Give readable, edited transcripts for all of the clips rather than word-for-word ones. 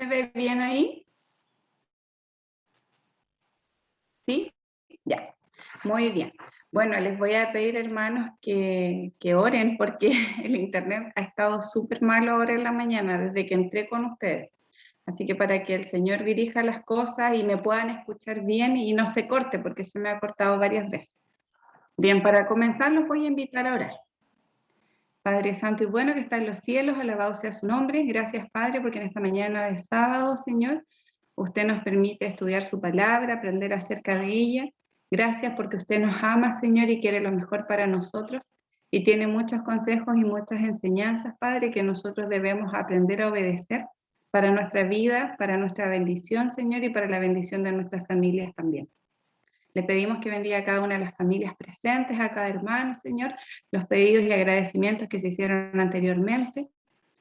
ve bien ahí? ¿Sí? Ya, muy bien. Bueno, les voy a pedir, hermanos, que oren porque el internet ha estado súper malo ahora en la mañana, desde que entré con ustedes. Así que para que el Señor dirija las cosas y me puedan escuchar bien y no se corte, porque se me ha cortado varias veces. Bien, para comenzar los voy a invitar a orar. Padre Santo y bueno que está en los cielos, alabado sea su nombre. Gracias, Padre, porque en esta mañana de sábado, Señor, usted nos permite estudiar su palabra, aprender acerca de ella. Gracias porque usted nos ama, Señor, y quiere lo mejor para nosotros. Y tiene muchos consejos y muchas enseñanzas, Padre, que nosotros debemos aprender a obedecer para nuestra vida, para nuestra bendición, Señor, y para la bendición de nuestras familias también. Le pedimos que bendiga a cada una de las familias presentes, a cada hermano, Señor, los pedidos y agradecimientos que se hicieron anteriormente.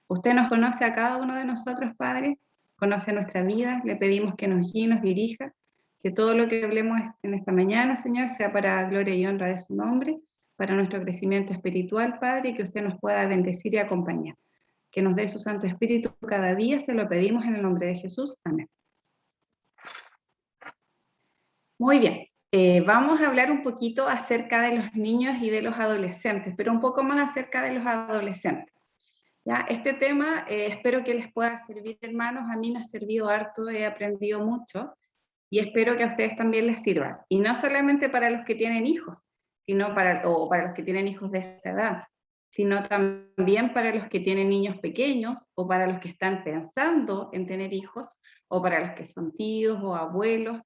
Usted nos conoce a cada uno de nosotros, Padre, conoce nuestra vida, le pedimos que nos guíe, nos dirija, que todo lo que hablemos en esta mañana, Señor, sea para gloria y honra de su nombre, para nuestro crecimiento espiritual, Padre, y que usted nos pueda bendecir y acompañar. Que nos dé su Santo Espíritu cada día, se lo pedimos en el nombre de Jesús. Amén. Muy bien. Vamos a hablar un poquito acerca de los niños y de los adolescentes, pero un poco más acerca de los adolescentes. ¿Ya? Este tema espero que les pueda servir, hermanos. A mí me ha servido harto, he aprendido mucho y espero que a ustedes también les sirva. Y no solamente para los que tienen hijos, sino para los que tienen hijos de esa edad, sino también para los que tienen niños pequeños o para los que están pensando en tener hijos o para los que son tíos o abuelos.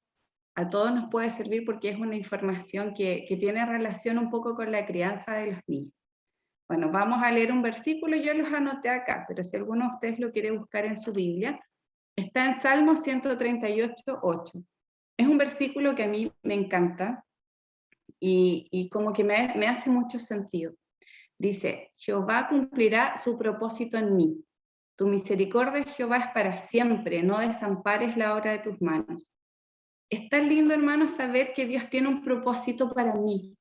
A todos nos puede servir porque es una información que tiene relación un poco con la crianza de los niños. Bueno, vamos a leer un versículo, yo los anoté acá, pero si alguno de ustedes lo quiere buscar en su Biblia, está en Salmo 138:8. Es un versículo que a mí me encanta y como que me hace mucho sentido. Dice, Jehová cumplirá su propósito en mí. Tu misericordia, Jehová, es para siempre, no desampares la obra de tus manos. Es tan lindo, hermanos, saber que Dios tiene un propósito para mí.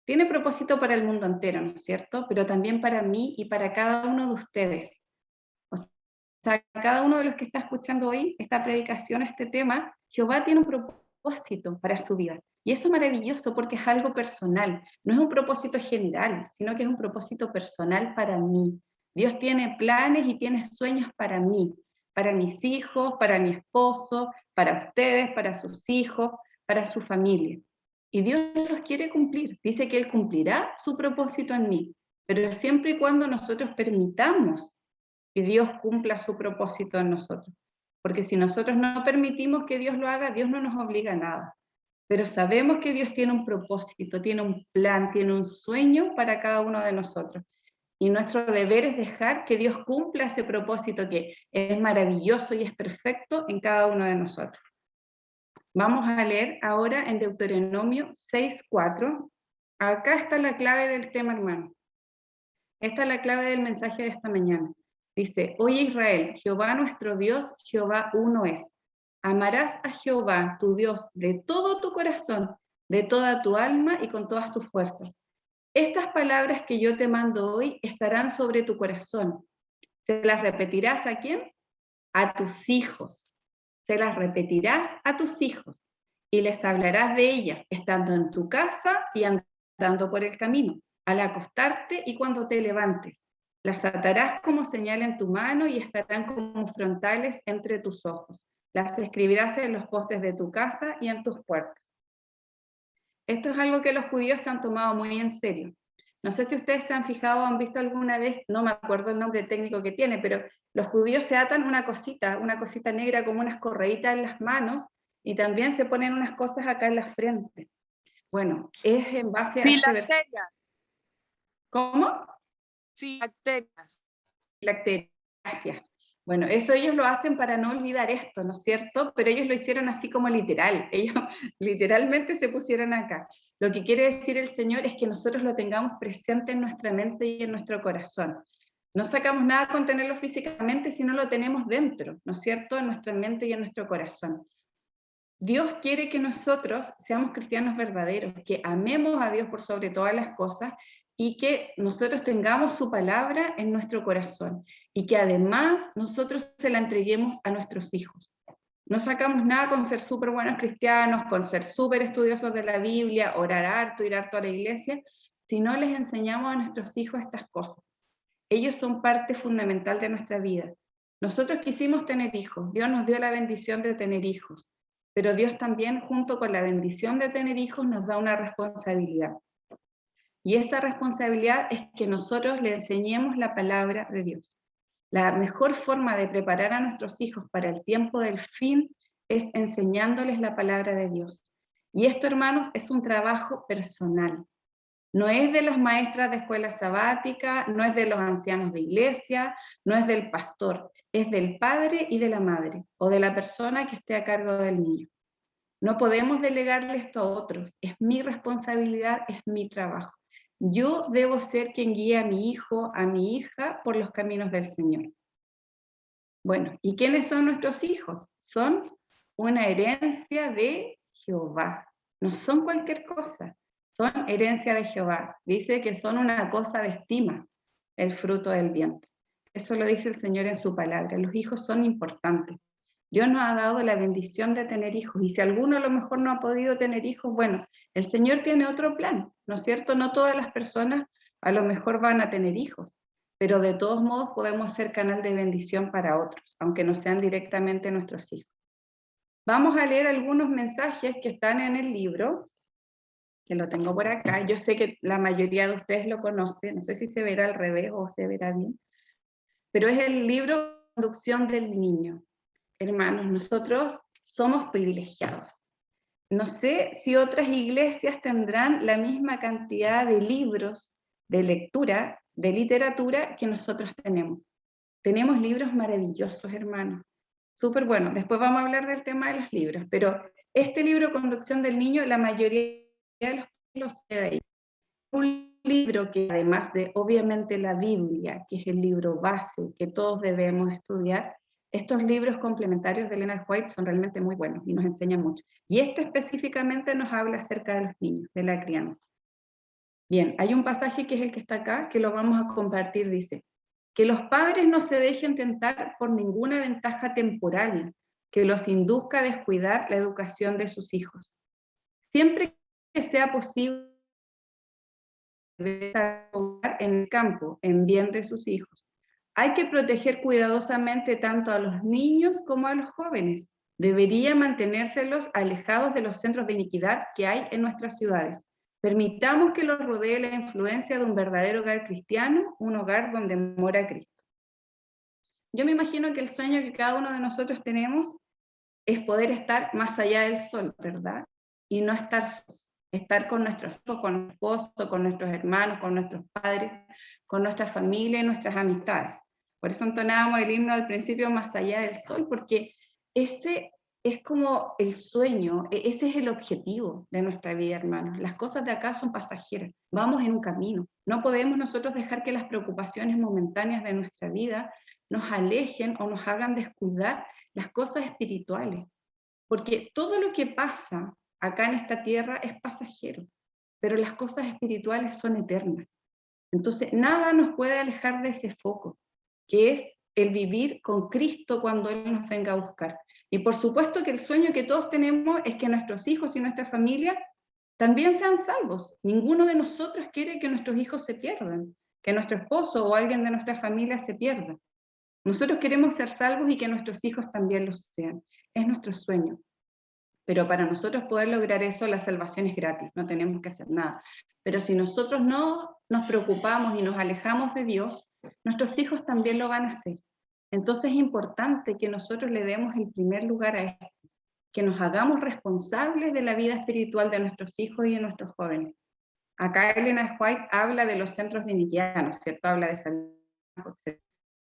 Tiene propósito para el mundo entero, ¿no es cierto? Pero también para mí y para cada uno de ustedes. O sea, cada uno de los que está escuchando hoy esta predicación, este tema, Jehová tiene un propósito para su vida. Y eso es maravilloso porque es algo personal. No es un propósito general, sino que es un propósito personal para mí. Dios tiene planes y tiene sueños para mí, para mis hijos, para mi esposo, para ustedes, para sus hijos, para su familia. Y Dios los quiere cumplir. Dice que Él cumplirá su propósito en mí, pero siempre y cuando nosotros permitamos que Dios cumpla su propósito en nosotros. Porque si nosotros no permitimos que Dios lo haga, Dios no nos obliga a nada. Pero sabemos que Dios tiene un propósito, tiene un plan, tiene un sueño para cada uno de nosotros. Y nuestro deber es dejar que Dios cumpla ese propósito que es maravilloso y es perfecto en cada uno de nosotros. Vamos a leer ahora en Deuteronomio 6:4. Acá está la clave del tema, hermano. Esta es la clave del mensaje de esta mañana. Dice, oye Israel, Jehová nuestro Dios, Jehová uno es. Amarás a Jehová, tu Dios, de todo tu corazón, de toda tu alma y con todas tus fuerzas. Estas palabras que yo te mando hoy estarán sobre tu corazón. ¿Se las repetirás a quién? A tus hijos. Se las repetirás a tus hijos y les hablarás de ellas estando en tu casa y andando por el camino, al acostarte y cuando te levantes. Las atarás como señal en tu mano y estarán como frontales entre tus ojos. Las escribirás en los postes de tu casa y en tus puertas. Esto es algo que los judíos se han tomado muy en serio. No sé si ustedes se han fijado o han visto alguna vez, no me acuerdo el nombre técnico que tiene, pero los judíos se atan una cosita negra como unas correitas en las manos y también se ponen unas cosas acá en la frente. Bueno, es en base a este versículo. ¿Cómo? Filacterias. Gracias. Bueno, eso ellos lo hacen para no olvidar esto, ¿no es cierto? Pero ellos lo hicieron así como literal. Ellos literalmente se pusieron acá. Lo que quiere decir el Señor es que nosotros lo tengamos presente en nuestra mente y en nuestro corazón. No sacamos nada con tenerlo físicamente si no lo tenemos dentro, ¿no es cierto? En nuestra mente y en nuestro corazón. Dios quiere que nosotros seamos cristianos verdaderos, que amemos a Dios por sobre todas las cosas, y que nosotros tengamos su palabra en nuestro corazón y que además nosotros se la entreguemos a nuestros hijos. No sacamos nada con ser súper buenos cristianos, con ser súper estudiosos de la Biblia, orar harto, ir harto a la iglesia, si no les enseñamos a nuestros hijos estas cosas. Ellos son parte fundamental de nuestra vida. Nosotros quisimos tener hijos, Dios nos dio la bendición de tener hijos, pero Dios también, junto con la bendición de tener hijos, nos da una responsabilidad. Y esa responsabilidad es que nosotros le enseñemos la palabra de Dios. La mejor forma de preparar a nuestros hijos para el tiempo del fin es enseñándoles la palabra de Dios. Y esto, hermanos, es un trabajo personal. No es de las maestras de escuela sabática, no es de los ancianos de iglesia, no es del pastor, es del padre y de la madre, o de la persona que esté a cargo del niño. No podemos delegarle esto a otros, es mi responsabilidad, es mi trabajo. Yo debo ser quien guíe a mi hijo, a mi hija, por los caminos del Señor. Bueno, ¿y quiénes son nuestros hijos? Son una herencia de Jehová, no son cualquier cosa. Son herencia de Jehová. Dice que son una cosa de estima, el fruto del vientre. Eso lo dice el Señor en su palabra. Los hijos son importantes. Dios nos ha dado la bendición de tener hijos. Y si alguno a lo mejor no ha podido tener hijos, bueno, el Señor tiene otro plan, ¿no es cierto? No todas las personas a lo mejor van a tener hijos, pero de todos modos podemos ser canal de bendición para otros, aunque no sean directamente nuestros hijos. Vamos a leer algunos mensajes que están en el libro, que lo tengo por acá. Yo sé que la mayoría de ustedes lo conocen, no sé si se verá al revés o se verá bien, pero es el libro Conducción del Niño. Hermanos, nosotros somos privilegiados. No sé si otras iglesias tendrán la misma cantidad de libros de lectura, de literatura que nosotros tenemos. Tenemos libros maravillosos, hermanos. Súper bueno. Después vamos a hablar del tema de los libros, pero este libro, Conducción del Niño, la mayoría de los de ahí. Un libro que además de, obviamente, la Biblia, que es el libro base que todos debemos estudiar, estos libros complementarios de Elena White son realmente muy buenos y nos enseñan mucho. Y este específicamente nos habla acerca de los niños, de la crianza. Bien, hay un pasaje que es el que está acá, que lo vamos a compartir, dice, que los padres no se dejen tentar por ninguna ventaja temporal que los induzca a descuidar la educación de sus hijos. Siempre que sea posible, en el campo, en bien de sus hijos. Hay que proteger cuidadosamente tanto a los niños como a los jóvenes. Debería mantenérselos alejados de los centros de iniquidad que hay en nuestras ciudades. Permitamos que los rodee la influencia de un verdadero hogar cristiano, un hogar donde mora Cristo. Yo me imagino que el sueño que cada uno de nosotros tenemos es poder estar más allá del sol, ¿verdad? Y no estar solos. Estar con nuestros hijos, con nuestro esposo, con nuestros hermanos, con nuestros padres, con nuestra familia y nuestras amistades. Por eso entonábamos el himno al principio, Más allá del sol, porque ese es como el sueño, ese es el objetivo de nuestra vida, hermanos. Las cosas de acá son pasajeras, vamos en un camino. No podemos nosotros dejar que las preocupaciones momentáneas de nuestra vida nos alejen o nos hagan descuidar las cosas espirituales. Porque todo lo que pasa acá en esta tierra es pasajero, pero las cosas espirituales son eternas. Entonces, nada nos puede alejar de ese foco, que es el vivir con Cristo cuando Él nos venga a buscar. Y por supuesto que el sueño que todos tenemos es que nuestros hijos y nuestra familia también sean salvos. Ninguno de nosotros quiere que nuestros hijos se pierdan, que nuestro esposo o alguien de nuestra familia se pierda. Nosotros queremos ser salvos y que nuestros hijos también lo sean. Es nuestro sueño. Pero para nosotros poder lograr eso, la salvación es gratis, no tenemos que hacer nada. Pero si nosotros no nos preocupamos y nos alejamos de Dios, nuestros hijos también lo van a hacer. Entonces es importante que nosotros le demos el primer lugar a esto, que nos hagamos responsables de la vida espiritual de nuestros hijos y de nuestros jóvenes. Acá Elena White habla de los centros de iniquidad, ¿no es cierto? Habla de salud, etc.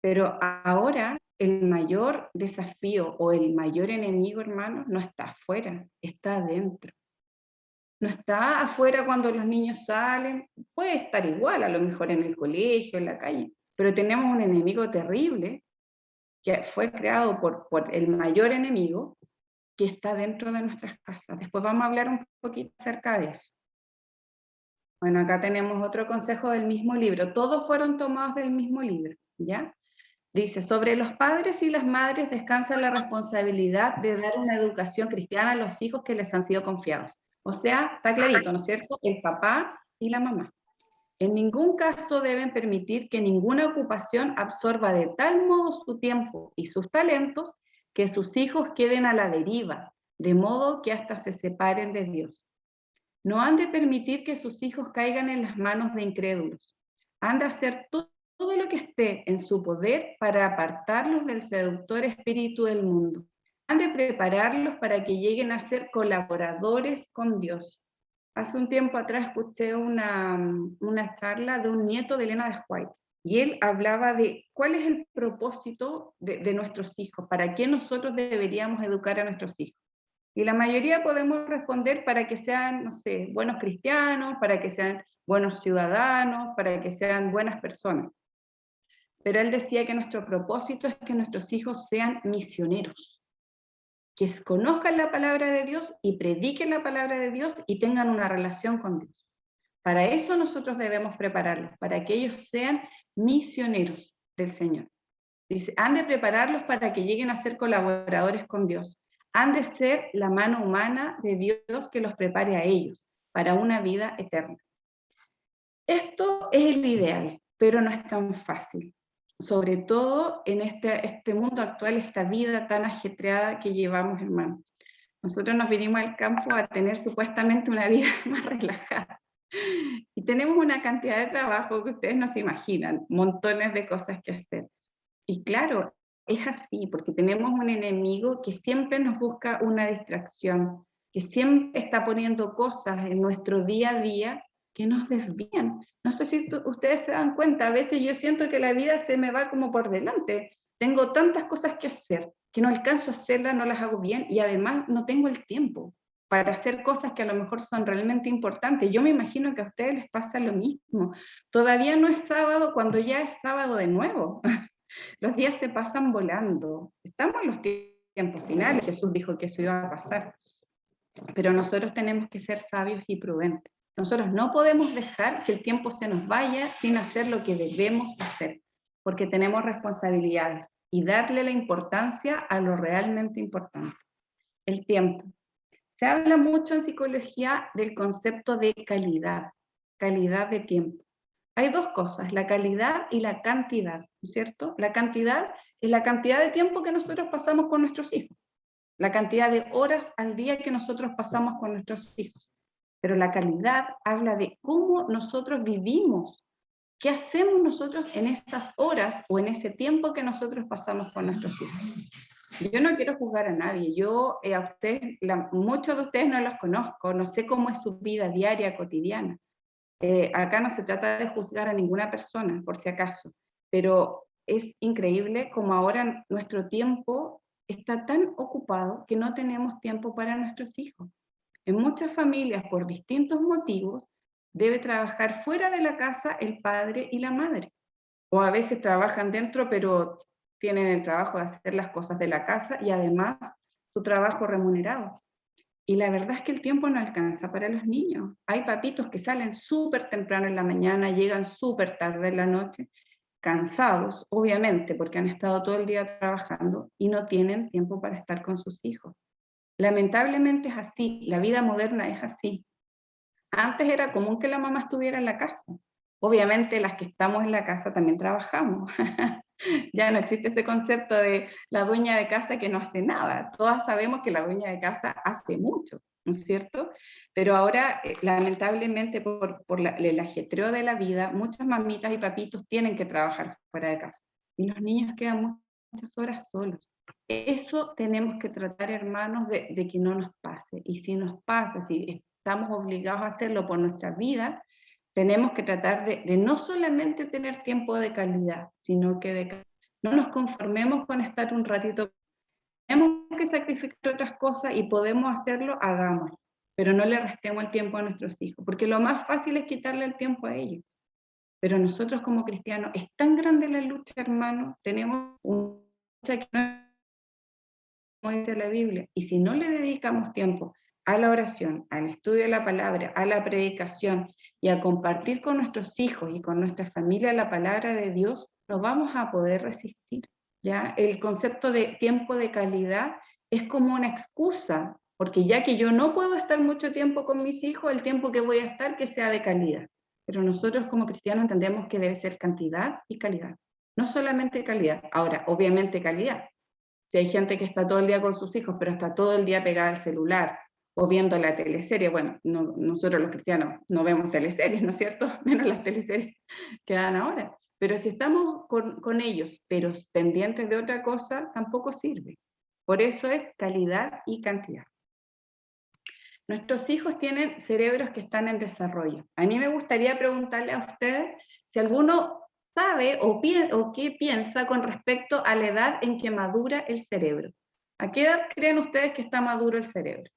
Pero ahora el mayor desafío o el mayor enemigo, hermano, no está afuera, está adentro. No está afuera cuando los niños salen, puede estar igual, a lo mejor en el colegio, en la calle, pero tenemos un enemigo terrible que fue creado por el mayor enemigo que está dentro de nuestras casas. Después vamos a hablar un poquito acerca de eso. Bueno, acá tenemos otro consejo del mismo libro. Todos fueron tomados del mismo libro, ¿ya? Dice, sobre los padres y las madres descansa la responsabilidad de dar una educación cristiana a los hijos que les han sido confiados. O sea, está clarito, ¿no es cierto? El papá y la mamá. En ningún caso deben permitir que ninguna ocupación absorba de tal modo su tiempo y sus talentos que sus hijos queden a la deriva, de modo que hasta se separen de Dios. No han de permitir que sus hijos caigan en las manos de incrédulos. Han de hacer todo lo que esté en su poder para apartarlos del seductor espíritu del mundo. Han de prepararlos para que lleguen a ser colaboradores con Dios. Hace un tiempo atrás escuché una charla de un nieto de Elena de White y él hablaba de cuál es el propósito de nuestros hijos, para qué nosotros deberíamos educar a nuestros hijos. Y la mayoría podemos responder para que sean, no sé, buenos cristianos, para que sean buenos ciudadanos, para que sean buenas personas. Pero él decía que nuestro propósito es que nuestros hijos sean misioneros, que conozcan la palabra de Dios y prediquen la palabra de Dios y tengan una relación con Dios. Para eso nosotros debemos prepararlos, para que ellos sean misioneros del Señor. Dice, han de prepararlos para que lleguen a ser colaboradores con Dios. Han de ser la mano humana de Dios que los prepare a ellos para una vida eterna. Esto es el ideal, pero no es tan fácil. Sobre todo en este mundo actual, esta vida tan ajetreada que llevamos, hermanos. Nosotros nos vinimos al campo a tener supuestamente una vida más relajada. Y tenemos una cantidad de trabajo que ustedes no se imaginan, montones de cosas que hacer. Y claro, es así, porque tenemos un enemigo que siempre nos busca una distracción, que siempre está poniendo cosas en nuestro día a día que nos desvían. No sé si ustedes se dan cuenta, a veces yo siento que la vida se me va como por delante. Tengo tantas cosas que hacer que no alcanzo a hacerlas, no las hago bien y además no tengo el tiempo para hacer cosas que a lo mejor son realmente importantes. Yo me imagino que a ustedes les pasa lo mismo. Todavía no es sábado cuando ya es sábado de nuevo. Los días se pasan volando. Estamos en los tiempos finales. Jesús dijo que eso iba a pasar. Pero nosotros tenemos que ser sabios y prudentes. Nosotros no podemos dejar que el tiempo se nos vaya sin hacer lo que debemos hacer, porque tenemos responsabilidades y darle la importancia a lo realmente importante, el tiempo. Se habla mucho en psicología del concepto de calidad de tiempo. Hay dos cosas, la calidad y la cantidad, ¿no es cierto? La cantidad es la cantidad de tiempo que nosotros pasamos con nuestros hijos, la cantidad de horas al día que nosotros pasamos con nuestros hijos. Pero la calidad habla de cómo nosotros vivimos, qué hacemos nosotros en esas horas o en ese tiempo que nosotros pasamos con nuestros hijos. Yo no quiero juzgar a nadie, yo a ustedes, muchos de ustedes no los conozco, no sé cómo es su vida diaria, cotidiana. Acá no se trata de juzgar a ninguna persona, por si acaso, pero es increíble como ahora nuestro tiempo está tan ocupado que no tenemos tiempo para nuestros hijos. En muchas familias, por distintos motivos, debe trabajar fuera de la casa el padre y la madre. O a veces trabajan dentro, pero tienen el trabajo de hacer las cosas de la casa y además su trabajo remunerado. Y la verdad es que el tiempo no alcanza para los niños. Hay papitos que salen súper temprano en la mañana, llegan súper tarde en la noche, cansados, obviamente, porque han estado todo el día trabajando y no tienen tiempo para estar con sus hijos. Lamentablemente es así, la vida moderna es así. Antes era común que la mamá estuviera en la casa. Obviamente las que estamos en la casa también trabajamos. Ya no existe ese concepto de la dueña de casa que no hace nada. Todas sabemos que la dueña de casa hace mucho, ¿no es cierto? Pero ahora, lamentablemente, por el ajetreo de la vida, muchas mamitas y papitos tienen que trabajar fuera de casa. Y los niños quedan muchas horas solos. Eso tenemos que tratar, hermanos, de que no nos pase. Y si nos pasa, si estamos obligados a hacerlo por nuestra vida, tenemos que tratar de no solamente tener tiempo de calidad, sino que no nos conformemos con estar un ratito. Tenemos que sacrificar otras cosas y podemos hacerlo, hagámoslo. Pero no le restemos el tiempo a nuestros hijos, porque lo más fácil es quitarle el tiempo a ellos. Pero nosotros como cristianos, es tan grande la lucha, hermano, tenemos una lucha que no, como dice la Biblia, y si no le dedicamos tiempo a la oración, al estudio de la palabra, a la predicación y a compartir con nuestros hijos y con nuestra familia la palabra de Dios, no vamos a poder resistir. ¿Ya? El concepto de tiempo de calidad es como una excusa, porque ya que yo no puedo estar mucho tiempo con mis hijos, el tiempo que voy a estar que sea de calidad. Pero nosotros como cristianos entendemos que debe ser cantidad y calidad, no solamente calidad. Ahora, obviamente calidad. Si hay gente que está todo el día con sus hijos, pero está todo el día pegada al celular o viendo la teleserie, bueno, nosotros los cristianos no vemos teleseries, ¿no es cierto? Menos las teleseries que dan ahora. Pero si estamos con ellos, pero pendientes de otra cosa, tampoco sirve. Por eso es calidad y cantidad. Nuestros hijos tienen cerebros que están en desarrollo. A mí me gustaría preguntarle a ustedes si alguno sabe o qué piensa con respecto a la edad en que madura el cerebro. ¿A qué edad creen ustedes que está maduro el cerebro?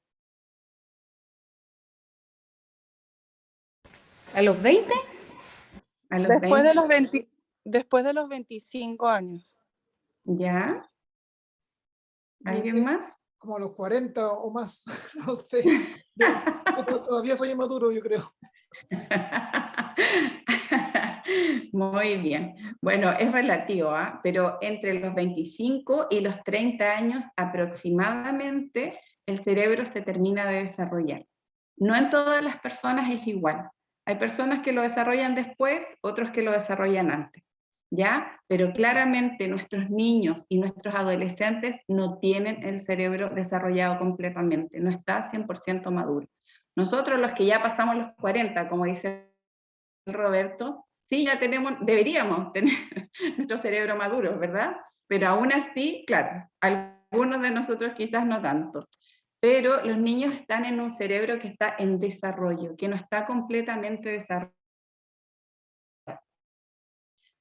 ¿A los 20? ¿A los Después 20? de los 20, después de los 25 años. ¿Ya? Yo ¿Alguien diría más? como a los 40 o más, no sé. Yo todavía soy inmaduro, yo creo. Muy bien. Bueno, es relativo, ¿eh? Pero entre los 25 y los 30 años aproximadamente, el cerebro se termina de desarrollar. No en todas las personas es igual. Hay personas que lo desarrollan después, otros que lo desarrollan antes, ¿ya? Pero claramente nuestros niños y nuestros adolescentes no tienen el cerebro desarrollado completamente, no está 100% maduro. Nosotros los que ya pasamos los 40, como dice Roberto, sí, ya deberíamos tener nuestro cerebro maduro, ¿verdad? Pero aún así, claro, algunos de nosotros quizás no tanto. Pero los niños están en un cerebro que está en desarrollo, que no está completamente desarrollado.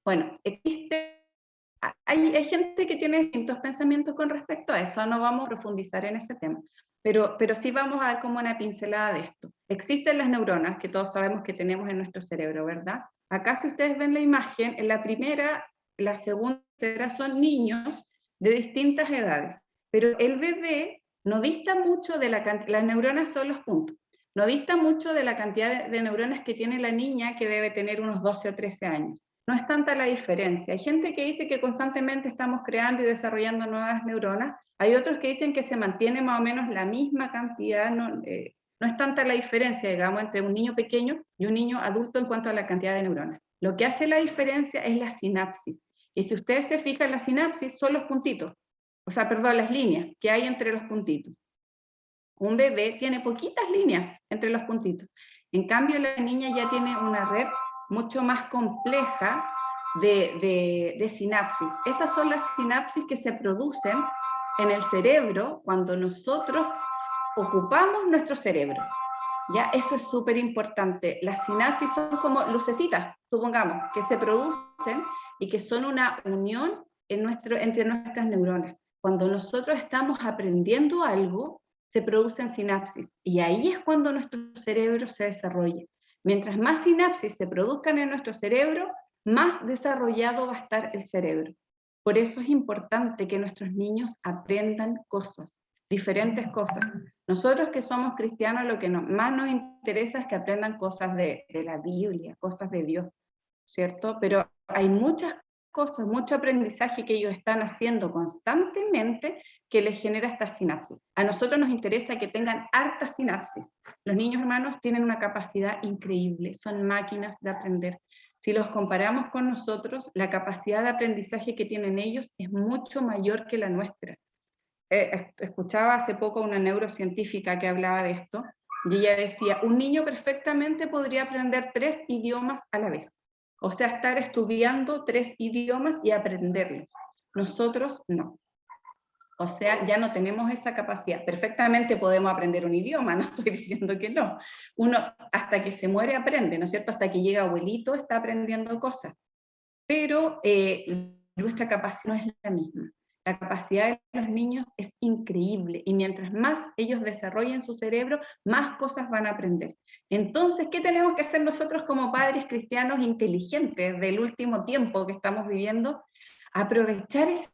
Bueno, hay gente que tiene distintos pensamientos con respecto a eso, no vamos a profundizar en ese tema, pero sí vamos a dar como una pincelada de esto. Existen las neuronas que todos sabemos que tenemos en nuestro cerebro, ¿verdad? Acá si ustedes ven la imagen, en la primera, la segunda, tercera son niños de distintas edades, pero el bebé no dista mucho de la cantidad, las neuronas son los puntos, no dista mucho de la cantidad de neuronas que tiene la niña que debe tener unos 12 o 13 años. No es tanta la diferencia. Hay gente que dice que constantemente estamos creando y desarrollando nuevas neuronas, hay otros que dicen que se mantiene más o menos la misma cantidad, no es tanta la diferencia, digamos, entre un niño pequeño y un niño adulto en cuanto a la cantidad de neuronas. Lo que hace la diferencia es la sinapsis. Y si ustedes se fijan, la sinapsis son los puntitos, o sea, perdón, las líneas que hay entre los puntitos. Un bebé tiene poquitas líneas entre los puntitos. En cambio, la niña ya tiene una red mucho más compleja de sinapsis. Esas son las sinapsis que se producen en el cerebro cuando nosotros ocupamos nuestro cerebro. ¿Ya? Eso es súper importante. Las sinapsis son como lucecitas, supongamos, que se producen y que son una unión entre nuestras neuronas. Cuando nosotros estamos aprendiendo algo, se producen sinapsis y ahí es cuando nuestro cerebro se desarrolla. Mientras más sinapsis se produzcan en nuestro cerebro, más desarrollado va a estar el cerebro. Por eso es importante que nuestros niños aprendan cosas, diferentes cosas. Nosotros que somos cristianos, lo que más nos interesa es que aprendan cosas de la Biblia, cosas de Dios, ¿cierto? Pero hay muchas cosas, mucho aprendizaje que ellos están haciendo constantemente que les genera estas sinapsis. A nosotros nos interesa que tengan hartas sinapsis. Los niños hermanos tienen una capacidad increíble, son máquinas de aprender. Si los comparamos con nosotros, la capacidad de aprendizaje que tienen ellos es mucho mayor que la nuestra. Escuchaba hace poco una neurocientífica que hablaba de esto, y ella decía, un niño perfectamente podría aprender 3 idiomas a la vez. O sea, estar estudiando 3 idiomas y aprenderlos. Nosotros no. O sea, ya no tenemos esa capacidad. Perfectamente podemos aprender un idioma, no estoy diciendo que no. Uno hasta que se muere aprende, ¿no es cierto? Hasta que llega abuelito está aprendiendo cosas. Pero nuestra capacidad no es la misma. La capacidad de los niños es increíble y mientras más ellos desarrollen su cerebro, más cosas van a aprender. Entonces, ¿qué tenemos que hacer nosotros como padres cristianos inteligentes del último tiempo que estamos viviendo? Aprovechar esa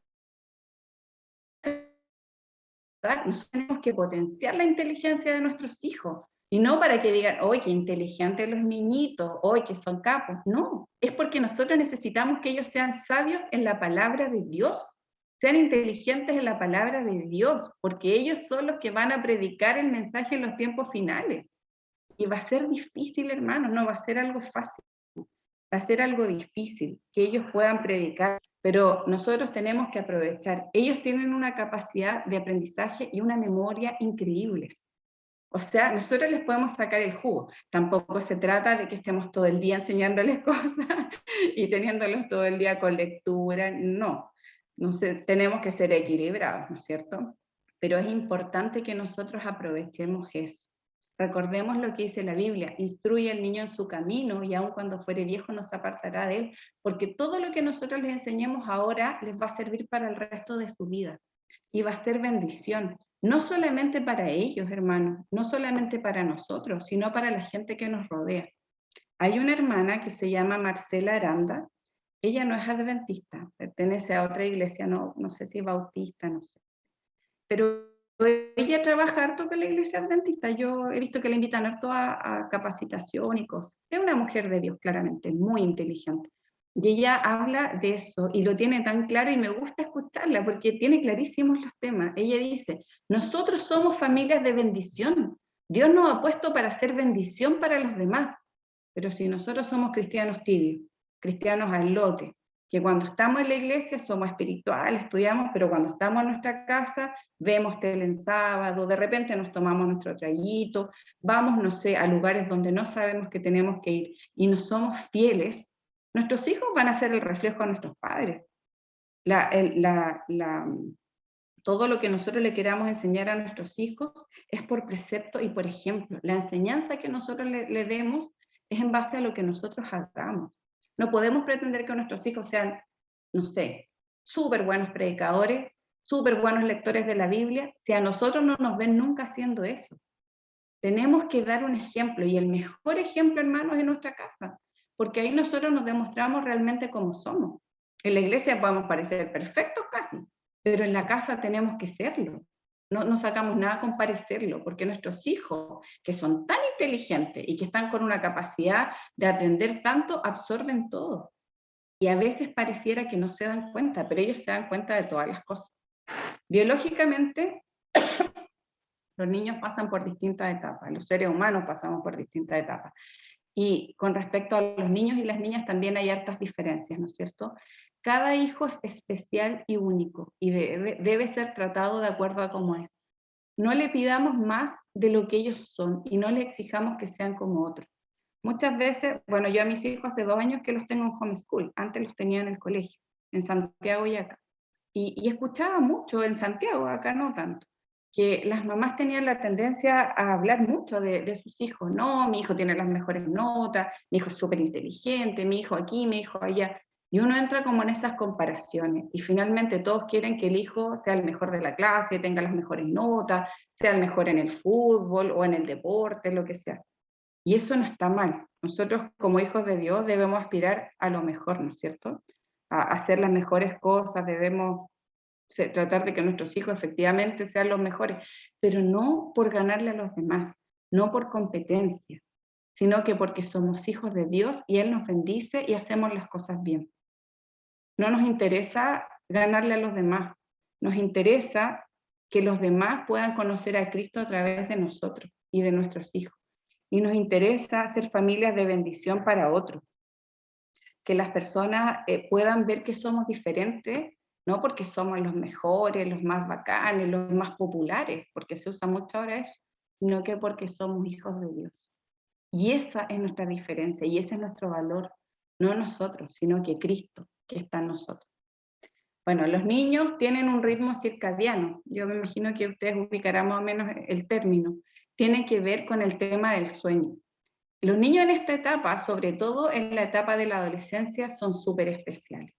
nosotros tenemos que potenciar la inteligencia de nuestros hijos. Y no para que digan, ¡ay, qué inteligentes los niñitos! ¡Ay, que son capos! No, es porque nosotros necesitamos que ellos sean sabios en la palabra de Dios, sean inteligentes en la palabra de Dios, porque ellos son los que van a predicar el mensaje en los tiempos finales. Y va a ser difícil, hermanos, no va a ser algo fácil, va a ser algo difícil que ellos puedan predicar, pero nosotros tenemos que aprovechar. Ellos tienen una capacidad de aprendizaje y una memoria increíbles. O sea, nosotros les podemos sacar el jugo. Tampoco se trata de que estemos todo el día enseñándoles cosas y teniéndolos todo el día con lectura, no. No sé, tenemos que ser equilibrados, ¿no es cierto? Pero es importante que nosotros aprovechemos eso. Recordemos lo que dice la Biblia, instruye al niño en su camino y aun cuando fuere viejo no se apartará de él, porque todo lo que nosotros les enseñemos ahora les va a servir para el resto de su vida y va a ser bendición. No solamente para ellos, hermanos, no solamente para nosotros, sino para la gente que nos rodea. Hay una hermana que se llama Marcela Aranda, ella no es adventista, pertenece a otra iglesia, no sé si bautista, no sé. Pero ella trabaja harto con la iglesia adventista, yo he visto que la invitan harto a capacitación y cosas. Es una mujer de Dios, claramente, muy inteligente. Y ella habla de eso y lo tiene tan claro y me gusta escucharla porque tiene clarísimos los temas. Ella dice, nosotros somos familias de bendición. Dios nos ha puesto para hacer bendición para los demás. Pero si nosotros somos cristianos tibios, cristianos al lote, que cuando estamos en la iglesia somos espirituales, estudiamos, pero cuando estamos en nuestra casa, vemos tele en sábado, de repente nos tomamos nuestro traguito, vamos, no sé, a lugares donde no sabemos que tenemos que ir y no somos fieles, nuestros hijos van a ser el reflejo de nuestros padres. Todo lo que nosotros le queramos enseñar a nuestros hijos es por precepto y por ejemplo. La enseñanza que nosotros le demos es en base a lo que nosotros hagamos. No podemos pretender que nuestros hijos sean, no sé, súper buenos predicadores, súper buenos lectores de la Biblia, si a nosotros no nos ven nunca haciendo eso. Tenemos que dar un ejemplo, y el mejor ejemplo, hermanos, es en nuestra casa, porque ahí nosotros nos demostramos realmente cómo somos. En la iglesia podemos parecer perfectos casi, pero en la casa tenemos que serlo. No sacamos nada con parecerlo, porque nuestros hijos, que son tan inteligentes y que están con una capacidad de aprender tanto, absorben todo. Y a veces pareciera que no se dan cuenta, pero ellos se dan cuenta de todas las cosas. Biológicamente, los niños pasan por distintas etapas, los seres humanos pasamos por distintas etapas. Y con respecto a los niños y las niñas también hay hartas diferencias, ¿no es cierto? Cada hijo es especial y único y debe ser tratado de acuerdo a cómo es. No le pidamos más de lo que ellos son y no le exijamos que sean como otros. Muchas veces, bueno, yo a mis hijos hace 2 años que los tengo en homeschool, antes los tenía en el colegio, en Santiago y acá. Y escuchaba mucho en Santiago, acá no tanto, que las mamás tenían la tendencia a hablar mucho de sus hijos. No, mi hijo tiene las mejores notas, mi hijo es súper inteligente, mi hijo aquí, mi hijo allá. Y uno entra como en esas comparaciones y finalmente todos quieren que el hijo sea el mejor de la clase, tenga las mejores notas, sea el mejor en el fútbol o en el deporte, lo que sea. Y eso no está mal. Nosotros como hijos de Dios debemos aspirar a lo mejor, ¿no es cierto? A hacer las mejores cosas, debemos tratar de que nuestros hijos efectivamente sean los mejores, pero no por ganarle a los demás, no por competencia, sino que porque somos hijos de Dios y Él nos bendice y hacemos las cosas bien. No nos interesa ganarle a los demás, nos interesa que los demás puedan conocer a Cristo a través de nosotros y de nuestros hijos. Y nos interesa ser familias de bendición para otros, que las personas puedan ver que somos diferentes, no porque somos los mejores, los más bacanes, los más populares, porque se usa mucho ahora eso, sino que porque somos hijos de Dios. Y esa es nuestra diferencia y ese es nuestro valor, no nosotros, sino que Cristo que está en nosotros. Bueno, los niños tienen un ritmo circadiano, yo me imagino que ustedes ubicarán más o menos el término, tiene que ver con el tema del sueño. Los niños en esta etapa, sobre todo en la etapa de la adolescencia, son súper especiales.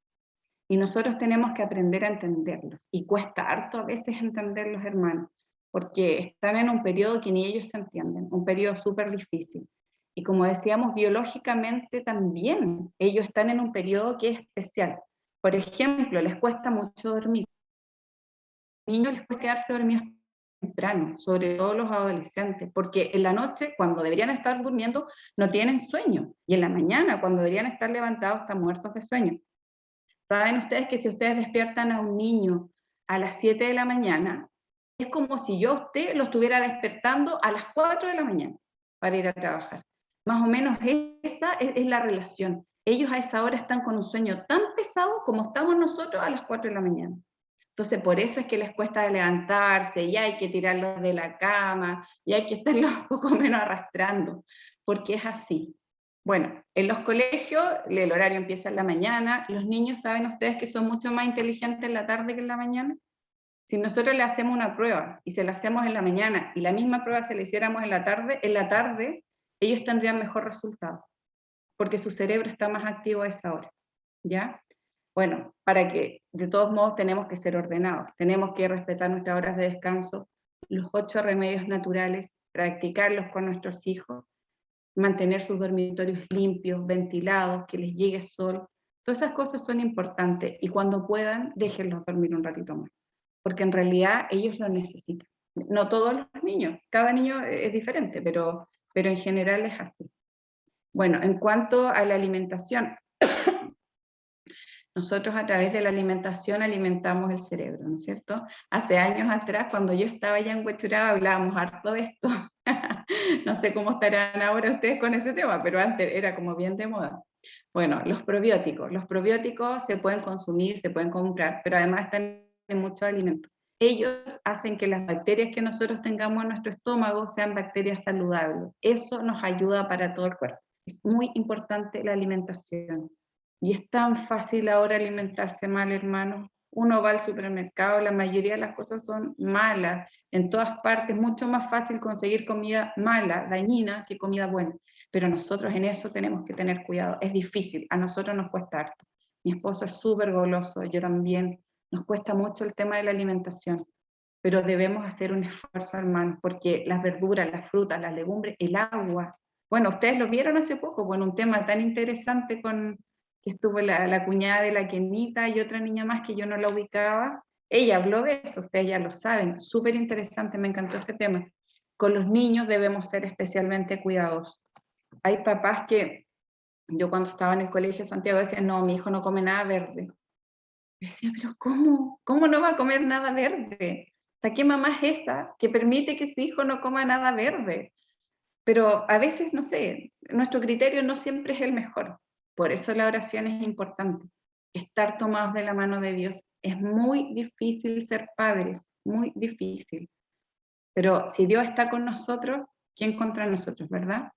Y nosotros tenemos que aprender a entenderlos. Y cuesta harto a veces entenderlos, hermanos, porque están en un periodo que ni ellos se entienden, un periodo súper difícil. Y como decíamos, biológicamente también ellos están en un periodo que es especial. Por ejemplo, les cuesta mucho dormir. A los niños les cuesta quedarse dormidos temprano, sobre todo los adolescentes, porque en la noche, cuando deberían estar durmiendo, no tienen sueño, y en la mañana, cuando deberían estar levantados, están muertos de sueño. ¿Saben ustedes que si ustedes despiertan a un niño a las 7 de la mañana, es como si yo a usted lo estuviera despertando a las 4 de la mañana para ir a trabajar? Más o menos esa es la relación. Ellos a esa hora están con un sueño tan pesado como estamos nosotros a las 4 de la mañana. Entonces, por eso es que les cuesta levantarse, y hay que tirarlos de la cama, y hay que estarlos un poco menos arrastrando, porque es así. Bueno, en los colegios el horario empieza en la mañana. Los niños, ¿saben ustedes que son mucho más inteligentes en la tarde que en la mañana? Si nosotros le hacemos una prueba y se la hacemos en la mañana y la misma prueba se la hiciéramos en la tarde ellos tendrían mejor resultado, porque su cerebro está más activo a esa hora, ¿ya? Bueno, para que, de todos modos, tenemos que ser ordenados, tenemos que respetar nuestras horas de descanso, los 8 remedios naturales, practicarlos con nuestros hijos, mantener sus dormitorios limpios, ventilados, que les llegue sol. Todas esas cosas son importantes, y cuando puedan, déjenlos dormir un ratito más, porque en realidad ellos lo necesitan. No todos los niños, cada niño es diferente, pero en general es así. Bueno, en cuanto a la alimentación, nosotros a través de la alimentación alimentamos el cerebro, ¿no es cierto? Hace años atrás, cuando yo estaba ya en Huechuraba, hablábamos harto de esto. No sé cómo estarán ahora ustedes con ese tema, pero antes era como bien de moda. Bueno, los probióticos se pueden consumir, se pueden comprar, pero además están en muchos alimentos. Ellos hacen que las bacterias que nosotros tengamos en nuestro estómago sean bacterias saludables. Eso nos ayuda para todo el cuerpo. Es muy importante la alimentación. Y es tan fácil ahora alimentarse mal, hermano. Uno va al supermercado, la mayoría de las cosas son malas. En todas partes, mucho más fácil conseguir comida mala, dañina, que comida buena. Pero nosotros en eso tenemos que tener cuidado. Es difícil, a nosotros nos cuesta harto. Mi esposo es súper goloso, yo también. Nos cuesta mucho el tema de la alimentación. Pero debemos hacer un esfuerzo, hermano, porque las verduras, las frutas, las legumbres, el agua. Bueno, ustedes lo vieron hace poco, bueno, un tema tan interesante que estuvo la cuñada de la Kenita y otra niña más que yo no la ubicaba. Ella habló de eso, ustedes ya lo saben, súper interesante, me encantó ese tema. Con los niños debemos ser especialmente cuidadosos. Hay papás que, yo cuando estaba en el colegio de Santiago decía, no, mi hijo no come nada verde. Yo decía, pero ¿cómo? ¿Cómo no va a comer nada verde? O sea, ¿qué mamá es esta que permite que su hijo no coma nada verde? Pero a veces, no sé, nuestro criterio no siempre es el mejor. Por eso la oración es importante. Estar tomados de la mano de Dios. Es muy difícil ser padres, muy difícil. Pero si Dios está con nosotros, ¿quién contra nosotros, verdad?